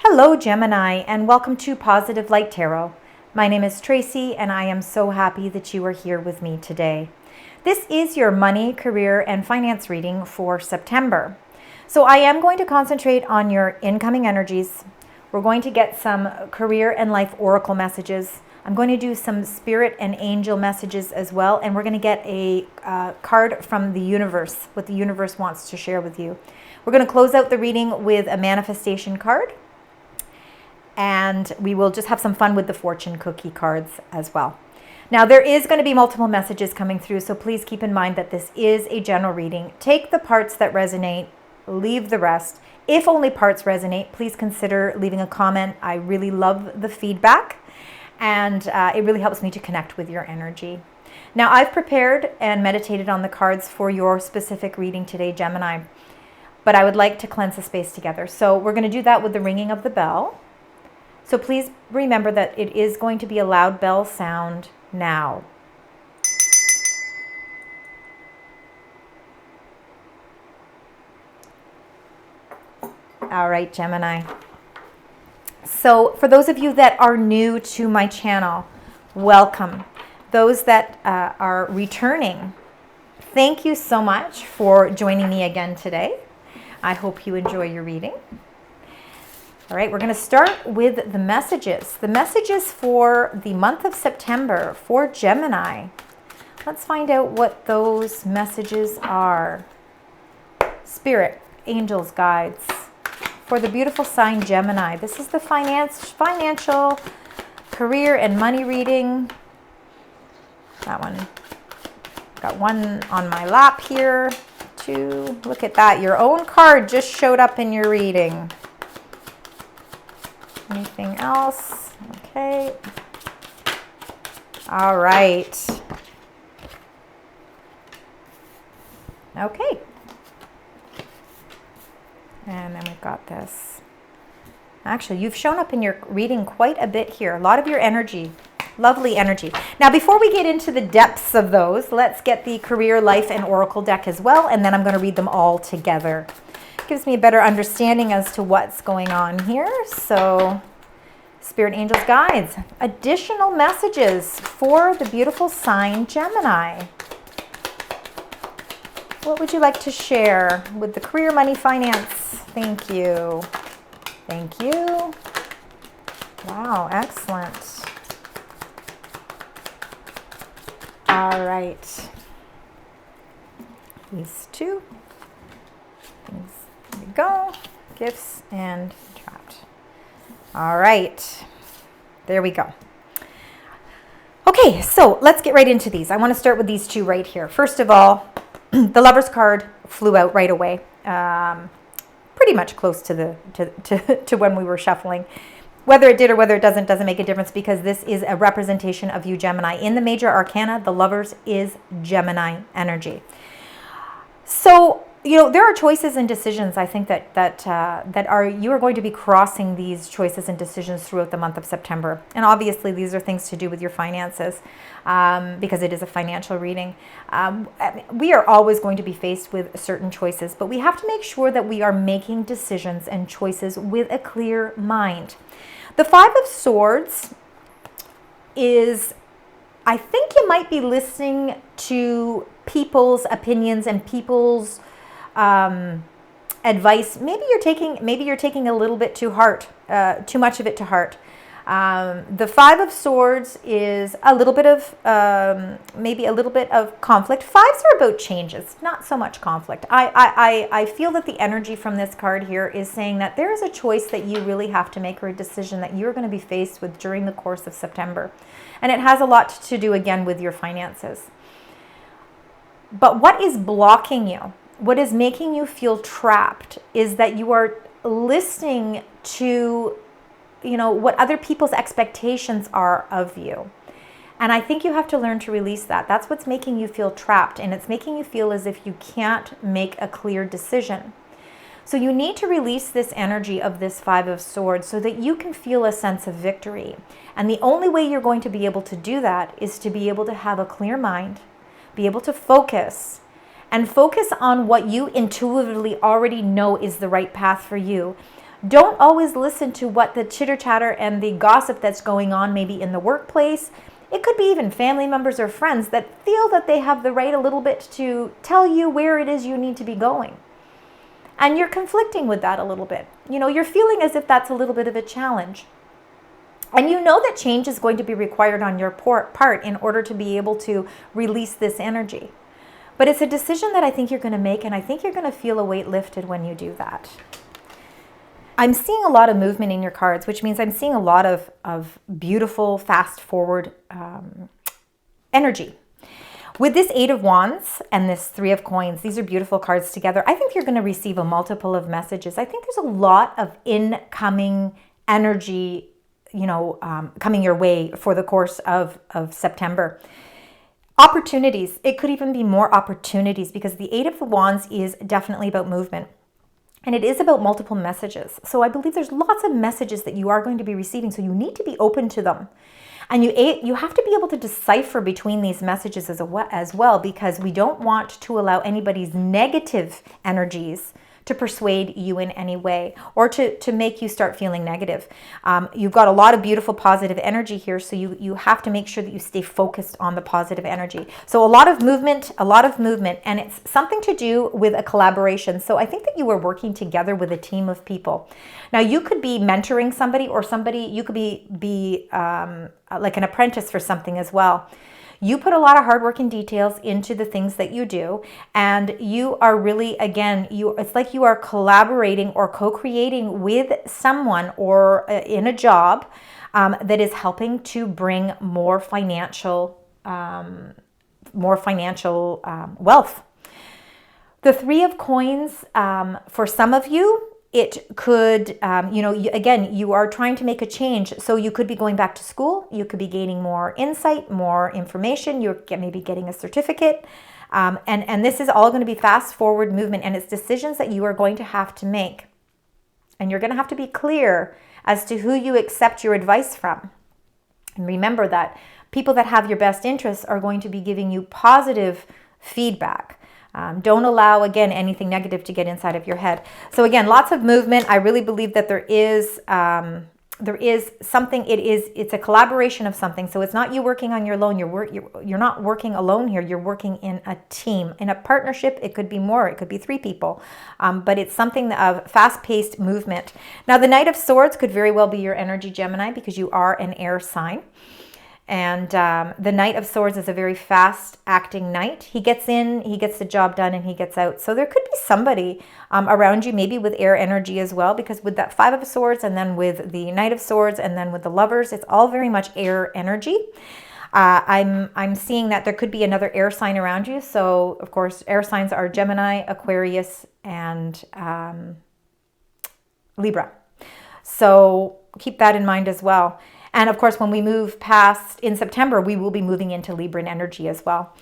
Hello, Gemini, and welcome to Positive Light Tarot. My name is Tracy, and I am so happy that you are here with me today. This is your money, career, and finance reading for September. So I am going to concentrate on your incoming energies. We're going to get some career and life oracle messages. I'm going to do some spirit and angel messages as well, and we're going to get a card from the universe, what the universe wants to share with you. We're going to close out the reading with a manifestation card. And we will just have some fun with the fortune cookie cards as well. Now, there is going to be multiple messages coming through, so please keep in mind that this is a general reading. Take the parts that resonate, leave the rest. If only parts resonate, please consider leaving a comment. I really love the feedback, and it really helps me to connect with your energy. Now, I've prepared and meditated on the cards for your specific reading today, Gemini, but I would like to cleanse the space together. So we're going to do that with the ringing of the bell. So please remember that it is going to be a loud bell sound now. All right, Gemini. So for those of you that are new to my channel, welcome. Those that are returning, thank you so much for joining me again today. I hope you enjoy your reading. All right, we're going to start with the messages. The messages for the month of September for Gemini. Let's find out what those messages are. Spirit, angels, guides. For the beautiful sign Gemini. This is the financial, career, and money reading. That one. Got one on my lap here. Two. Look at that. Your own card just showed up in your reading. Anything else? Okay. All right. Okay. And then we've got this. Actually, you've shown up in your reading quite a bit here. A lot of your energy. Lovely energy. Now, before we get into the depths of those, let's get the career, life, and oracle deck as well, and then I'm going to read them all together. Gives me a better understanding as to what's going on here. So, Spirit, angels, guides, additional messages for the beautiful sign Gemini. What would you like to share with the career, money, finance? Thank you. Thank you. Wow, excellent. All right. These two. There we go. Gifts and trapped. All right. There we go. Okay, so let's get right into these. I want to start with these two right here. First of all, the Lover's card flew out right away. Pretty much close to to when we were shuffling. Whether it did or whether it doesn't make a difference, because this is a representation of you, Gemini. In the major arcana, the Lovers is Gemini energy. So, you know, there are choices and decisions, I think, that you are going to be crossing these choices and decisions throughout the month of September. And obviously, these are things to do with your finances, because it is a financial reading. We are always going to be faced with certain choices, but we have to make sure that we are making decisions and choices with a clear mind. The Five of Swords is, I think you might be listening to people's opinions and people's advice. Maybe you're taking a little bit too much of it to heart. The Five of Swords is a little bit of maybe a little bit of conflict. Fives are about changes, not so much conflict. I feel that the energy from this card here is saying that there is a choice that you really have to make, or a decision that you're going to be faced with during the course of September, and it has a lot to do again with your finances. But what is blocking you? What is making you feel trapped is that you are listening to, you know, what other people's expectations are of you. And I think you have to learn to release that. That's what's making you feel trapped, and it's making you feel as if you can't make a clear decision. So you need to release this energy of this Five of Swords so that you can feel a sense of victory. And the only way you're going to be able to do that is to be able to have a clear mind, be able to focus, and focus on what you intuitively already know is the right path for you. Don't always listen to what the chitter chatter and the gossip that's going on maybe in the workplace. It could be even family members or friends that feel that they have the right a little bit to tell you where it is you need to be going. And you're conflicting with that a little bit. You're feeling as if that's a little bit of a challenge. And you know that change is going to be required on your part in order to be able to release this energy. But it's a decision that I think you're going to make, and I think you're going to feel a weight lifted when you do that. I'm seeing a lot of movement in your cards, which means I'm seeing a lot of beautiful, fast forward energy. With this 8 of Wands and this 3 of Coins, these are beautiful cards together. I think you're going to receive a multiple of messages. I think there's a lot of incoming energy, coming your way for the course of September. Opportunities. It could even be more opportunities because the 8 of the Wands is definitely about movement. And it is about multiple messages. So I believe there's lots of messages that you are going to be receiving. So you need to be open to them. And you have to be able to decipher between these messages as well, because we don't want to allow anybody's negative energies to persuade you in any way or to make you start feeling negative. You've got a lot of beautiful positive energy here, so you have to make sure that you stay focused on the positive energy. So a lot of movement, and it's something to do with a collaboration. So I think that you are working together with a team of people. Now you could be mentoring somebody, or you could be like an apprentice for something as well. You put a lot of hard work and details into the things that you do, and you are really, again, it's like you are collaborating or co-creating with someone or in a job that is helping to bring more financial wealth. The 3 of Coins, for some of you, it could, again, you are trying to make a change. So you could be going back to school. You could be gaining more insight, more information. You're maybe getting a certificate. And this is all going to be fast forward movement. And it's decisions that you are going to have to make. And you're going to have to be clear as to who you accept your advice from. And remember that people that have your best interests are going to be giving you positive feedback. Don't allow, again, anything negative to get inside of your head. So again, lots of movement. I really believe that there is something. It's a collaboration of something. So it's not you working on your own. You're not working alone here. You're working in a team, in a partnership. It could be more. It could be 3 people. But it's something of fast-paced movement. Now, the Knight of Swords could very well be your energy, Gemini, because you are an air sign. And the Knight of Swords is a very fast-acting knight. He gets in, he gets the job done, and he gets out. So there could be somebody around you, maybe with air energy as well, because with that 5 of Swords, and then with the Knight of Swords, and then with the Lovers, it's all very much air energy. I'm seeing that there could be another air sign around you. So, of course, air signs are Gemini, Aquarius, and Libra. So keep that in mind as well. And of course, when we move past in September, we will be moving into Libran energy as well.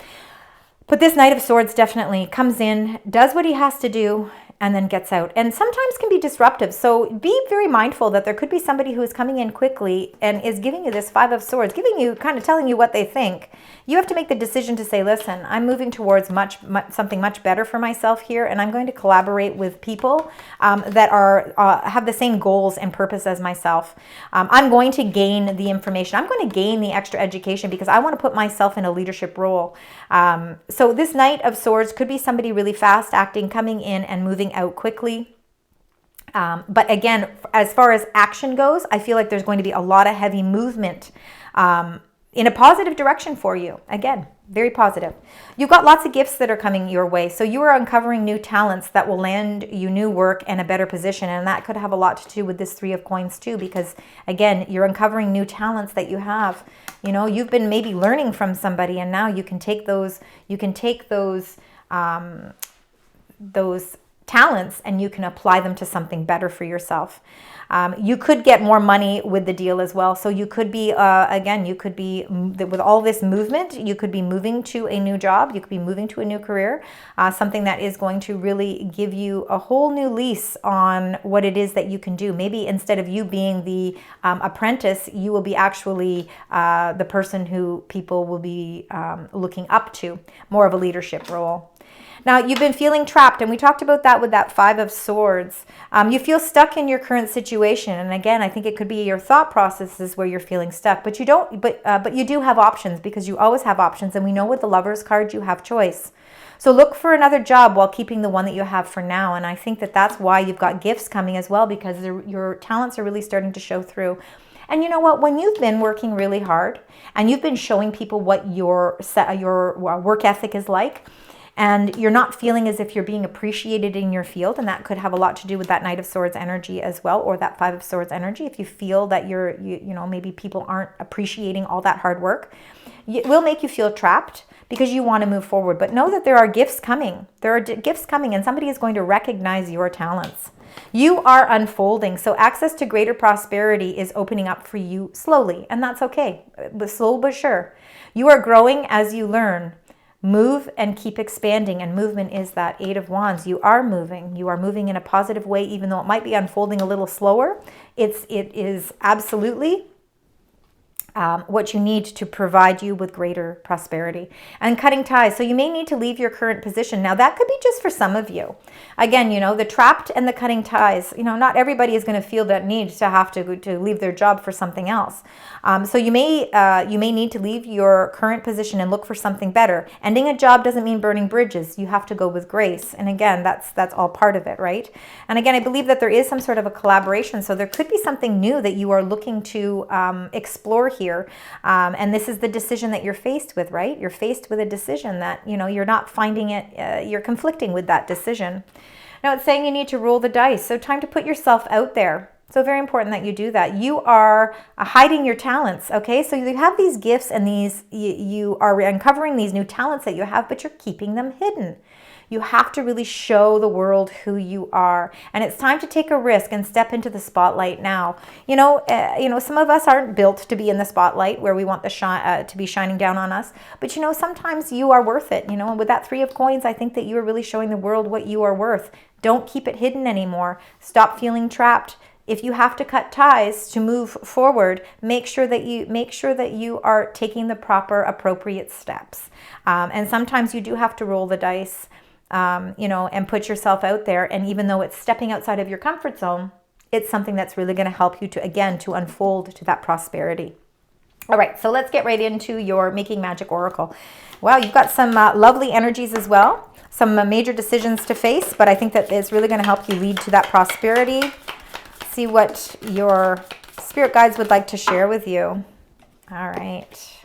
But this Knight of Swords definitely comes in, does what he has to do, and then gets out. And sometimes can be disruptive. So be very mindful that there could be somebody who is coming in quickly and is giving you this 5 of Swords, kind of telling you what they think. You have to make the decision to say, listen, I'm moving towards something much better for myself here, and I'm going to collaborate with people that have the same goals and purpose as myself. I'm going to gain the information. I'm going to gain the extra education because I want to put myself in a leadership role. So this Knight of Swords could be somebody really fast acting, coming in and moving out quickly. But again, as far as action goes, I feel like there's going to be a lot of heavy movement in a positive direction for you. Again, very positive. You've got lots of gifts that are coming your way. So you are uncovering new talents that will land you new work and a better position. And that could have a lot to do with this 3 of Coins too, because again, you're uncovering new talents that you have. You know, you've been maybe learning from somebody, and now you can take those talents and you can apply them to something better for yourself. You could get more money with the deal as well. So you could be, with all this movement, you could be moving to a new job. You could be moving to a new career, something that is going to really give you a whole new lease on what it is that you can do. Maybe instead of you being the apprentice, you will be actually the person who people will be looking up to, more of a leadership role. Now, you've been feeling trapped, and we talked about that with that Five of Swords. You feel stuck in your current situation, and again, I think it could be your thought processes where you're feeling stuck, but you don't. But you do have options, because you always have options, and we know with the Lovers card you have choice. So look for another job while keeping the one that you have for now, and I think that that's why you've got gifts coming as well, because your talents are really starting to show through. And you know what? When you've been working really hard and you've been showing people what your work ethic is like, and you're not feeling as if you're being appreciated in your field, and that could have a lot to do with that Knight of Swords energy as well, or that Five of Swords energy. If you feel that you know, maybe people aren't appreciating all that hard work, it will make you feel trapped because you want to move forward. But know that there are gifts coming. There are gifts coming, and somebody is going to recognize your talents. You are unfolding, so access to greater prosperity is opening up for you slowly, and that's okay, but slow but sure. You are growing as you learn. Move and keep expanding, and movement is that Eight of Wands. You are moving. You are moving in a positive way, even though it might be unfolding a little slower. It is absolutely what you need to provide you with greater prosperity. And cutting ties. So you may need to leave your current position. Now that could be just for some of you. Again, you know, the trapped and the cutting ties, you know, not everybody is going to feel that need to have to leave their job for something else. So you may need to leave your current position and look for something better. Ending a job doesn't mean burning bridges. You have to go with grace. And again, that's all part of it, right? And again, I believe that there is some sort of a collaboration. So there could be something new that you are looking to explore here. And this is the decision that you're faced with, right? You're faced with a decision that, you know, you're not finding it, you're conflicting with that decision. Now it's saying you need to roll the dice. So time to put yourself out there. So very important that you do that. You are hiding your talents, okay? So you have these gifts and you are uncovering these new talents that you have, but you're keeping them hidden. You have to really show the world who you are. And it's time to take a risk and step into the spotlight now. You know, some of us aren't built to be in the spotlight where we want the to be shining down on us. But, you know, sometimes you are worth it. You know, and with that Three of Coins, I think that you are really showing the world what you are worth. Don't keep it hidden anymore. Stop feeling trapped. If you have to cut ties to move forward, make sure that you are taking the proper, appropriate steps. And sometimes you do have to roll the dice. You know, and put yourself out there. And even though it's stepping outside of your comfort zone, it's something that's really going to help you to unfold to that prosperity. All right, so let's get right into your Making Magick Oracle. Wow, you've got some lovely energies as well, some major decisions to face, but I think that it's really going to help you lead to that prosperity. See what your spirit guides would like to share with you. All right.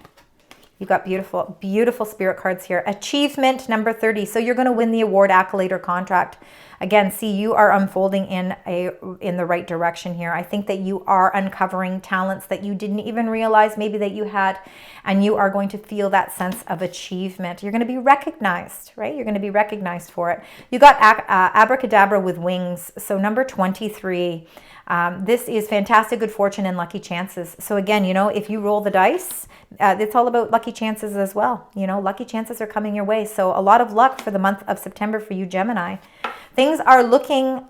You've got beautiful, beautiful spirit cards here. Achievement number 30. So you're going to win the award, accolade, or contract. Again, see, you are unfolding in the right direction here. I think that you are uncovering talents that you didn't even realize maybe that you had, and you are going to feel that sense of achievement. You're going to be recognized, right? You're going to be recognized for it. You got abracadabra with wings. So number 23. This is fantastic good fortune and lucky chances. So again, you know, if you roll the dice, it's all about lucky chances as well. You know, lucky chances are coming your way. So a lot of luck for the month of September for you, Gemini. Things are looking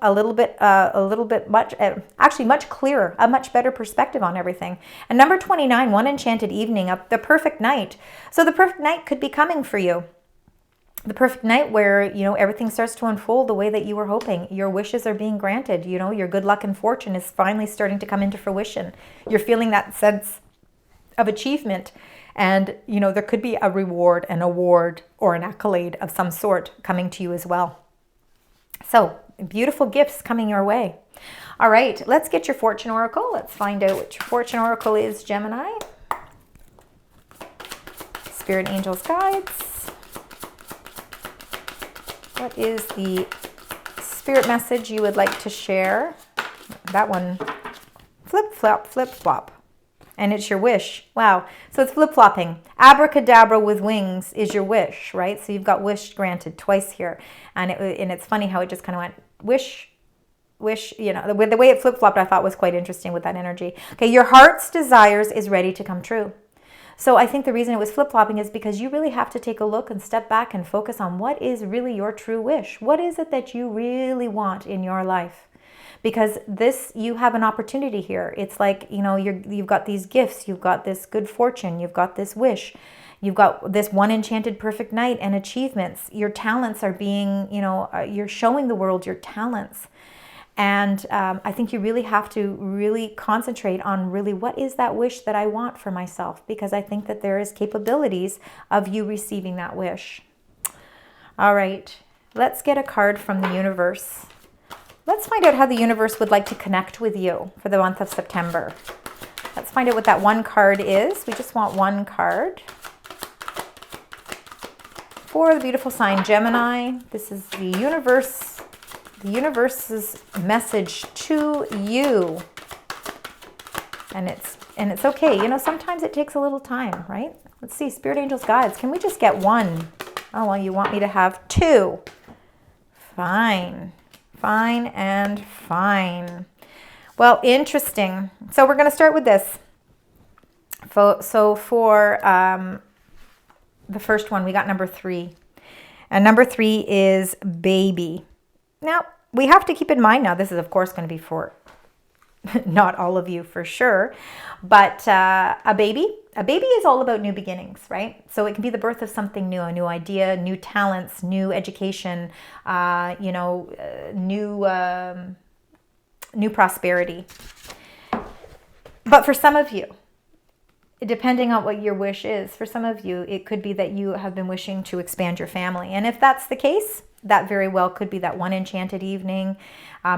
much clearer, a much better perspective on everything. And number 29, one enchanted evening, the perfect night. So the perfect night could be coming for you. The perfect night where, you know, everything starts to unfold the way that you were hoping. Your wishes are being granted. You know, your good luck and fortune is finally starting to come into fruition. You're feeling that sense of achievement. And, you know, there could be a reward, an award, or an accolade of some sort coming to you as well. So, beautiful gifts coming your way. All right, let's get your fortune oracle. Let's find out what your fortune oracle is, Gemini. Spirit, angels, guides. What is the spirit message you would like to share? That one, flip, flop, flip, flop. And it's your wish. Wow. So it's flip-flopping. Abracadabra with wings is your wish, right? So you've got wish granted twice here. And it's funny how it just kind of went wish, you know, the way it flip-flopped I thought was quite interesting with that energy. Okay, your heart's desires is ready to come true. So I think the reason it was flip-flopping is because you really have to take a look and step back and focus on what is really your true wish. What is it that you really want in your life? Because you have an opportunity here. It's like, you know, you've got these gifts, you've got this good fortune, you've got this wish. You've got this one enchanted perfect night and achievements. Your talents are being, you're showing the world your talents. And I think you really have to really concentrate on really what is that wish that I want for myself, because I think that there is capabilities of you receiving that wish. All right, let's get a card from the universe. Let's find out how the universe would like to connect with you for the month of September. Let's find out what that one card is. We just want one card. For the beautiful sign Gemini, this is the universe's message to you. And it's okay. Sometimes it takes a little time, right? Let's see, spirit angels, guides. Can we just get one? Oh, well, you want me to have two. Fine. Fine and fine. Well, interesting. So we're going to start with this. So for the first one, we got number 3. And number 3 is baby. Now, we have to keep in mind now, this is, of course, going to be for not all of you for sure, but a baby is all about new beginnings, right? So it can be the birth of something new, a new idea, new talents, new education, new prosperity. But for some of you, depending on what your wish is, for some of you, it could be that you have been wishing to expand your family. And if that's the case, that very well could be that one enchanted evening.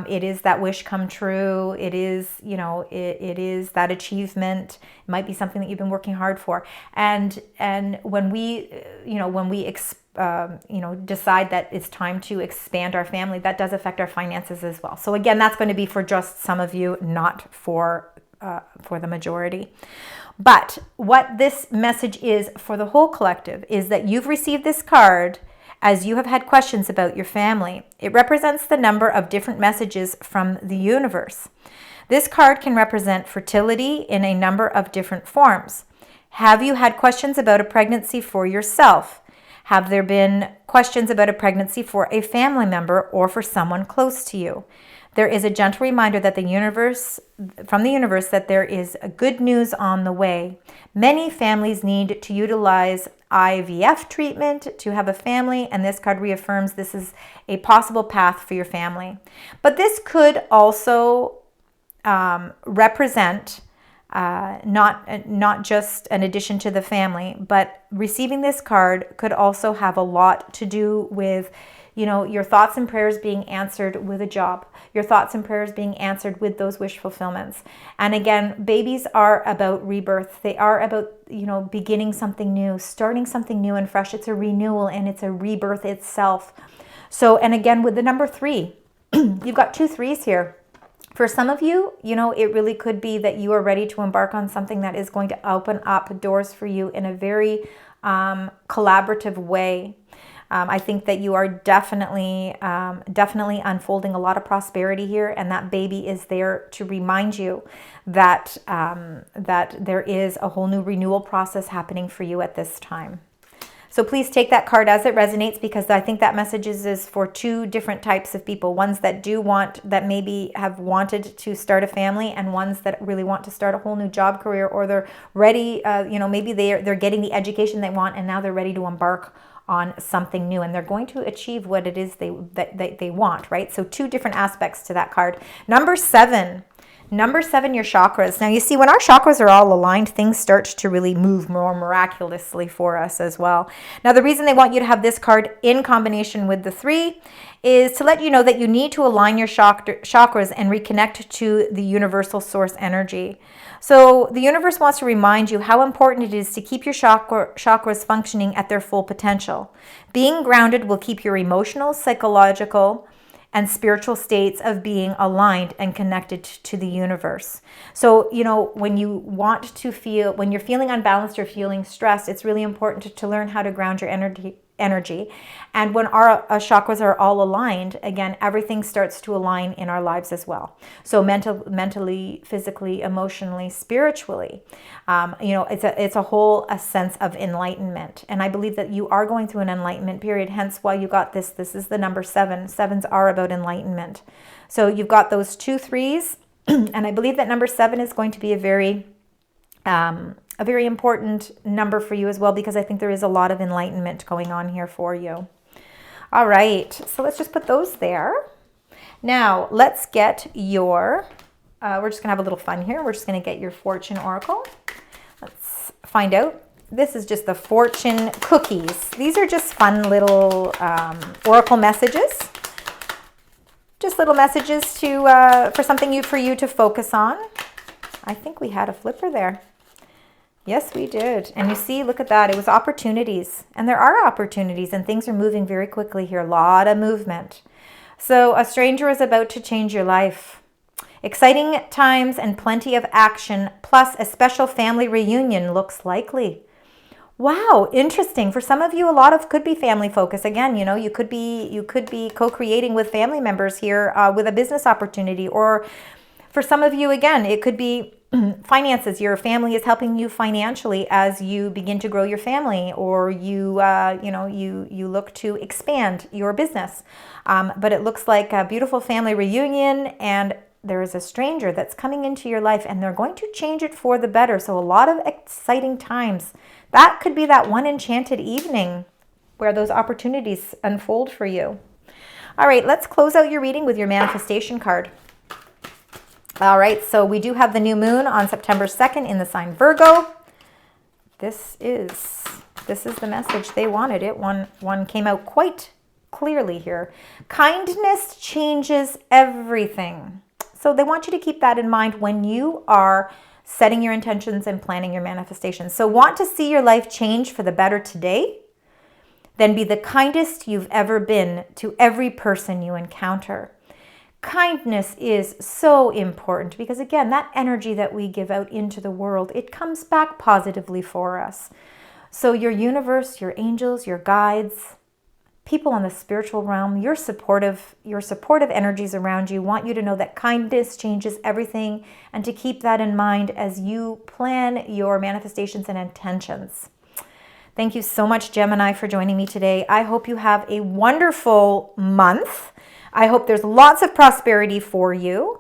It is that wish come true. It is, it is that achievement. It might be something that you've been working hard for. And when we, decide that it's time to expand our family, that does affect our finances as well. So again, that's going to be for just some of you, not for the majority. But what this message is for the whole collective is that you've received this card as you have had questions about your family. It represents the number of different messages from the universe. This card can represent fertility in a number of different forms. Have you had questions about a pregnancy for yourself? Have there been questions about a pregnancy for a family member or for someone close to you? There is a gentle reminder that from the universe that there is good news on the way. Many families need to utilize IVF treatment to have a family, and this card reaffirms this is a possible path for your family. But this could also represent not just an addition to the family, but receiving this card could also have a lot to do with your thoughts and prayers being answered with a job, your thoughts and prayers being answered with those wish fulfillments. And again, babies are about rebirth. They are about, beginning something new, starting something new and fresh. It's a renewal and it's a rebirth itself. So, and again, with the number 3, you've got 2 3s here. For some of you, it really could be that you are ready to embark on something that is going to open up doors for you in a very collaborative way. I think that you are definitely unfolding a lot of prosperity here, and that baby is there to remind you that that there is a whole new renewal process happening for you at this time. So please take that card as it resonates, because I think that message is for 2 different types of people. Ones that that maybe have wanted to start a family, and ones that really want to start a whole new job career, or they're ready, maybe they're getting the education they want and now they're ready to embark on something new, and they're going to achieve what it is they want, right? So 2 different aspects to that card. Number 7, your chakras. Now you see, when our chakras are all aligned, things start to really move more miraculously for us as well. Now the reason they want you to have this card in combination with the 3 is to let you know that you need to align your chakras and reconnect to the universal source energy. So the universe wants to remind you how important it is to keep your chakras functioning at their full potential. Being grounded will keep your emotional, psychological, and spiritual states of being aligned and connected to the universe. So, when you're feeling unbalanced or feeling stressed, it's really important to learn how to ground your energy. And when our chakras are all aligned, again, everything starts to align in our lives as well. So mentally, physically, emotionally, spiritually, it's a sense of enlightenment. And I believe that you are going through an enlightenment period, hence why you got this. This is the number 7. 7s are about enlightenment. So you've got those 2 3s, and I believe that number 7 is going to be a very a very important number for you as well, because I think there is a lot of enlightenment going on here for you. All right, so let's just put those there. Now, let's get your, we're just going to have a little fun here. We're just going to get your fortune oracle. Let's find out. This is just the fortune cookies. These are just fun little oracle messages. Just little messages to for something for you to focus on. I think we had a flipper there. Yes, we did. And you see, look at that. It was opportunities. And there are opportunities, and things are moving very quickly here. A lot of movement. So a stranger is about to change your life. Exciting times and plenty of action, plus a special family reunion looks likely. Wow, interesting. For some of you, a lot of could be family focus. Again, you know, you could be co-creating with family members here with a business opportunity, or for some of you, again, it could be finances. Your family is helping you financially as you begin to grow your family, or you you look to expand your business. But it looks like a beautiful family reunion, and there is a stranger that's coming into your life, and they're going to change it for the better. So a lot of exciting times. That could be that one enchanted evening where those opportunities unfold for you. All right, let's close out your reading with your manifestation card. All right, so we do have the new moon on September 2nd in the sign Virgo. This is the message they wanted. One came out quite clearly here. Kindness changes everything. So they want you to keep that in mind when you are setting your intentions and planning your manifestations. So want to see your life change for the better today? Then be the kindest you've ever been to every person you encounter. Kindness is so important because, again, that energy that we give out into the world, it comes back positively for us. So your universe, your angels, your guides, people in the spiritual realm, your supportive energies around you want you to know that kindness changes everything, and to keep that in mind as you plan your manifestations and intentions. Thank you so much, Gemini, for joining me today. I hope you have a wonderful month. I hope there's lots of prosperity for you.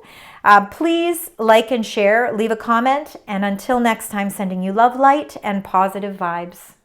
Please like and share, leave a comment, and until next time, sending you love, light, and positive vibes.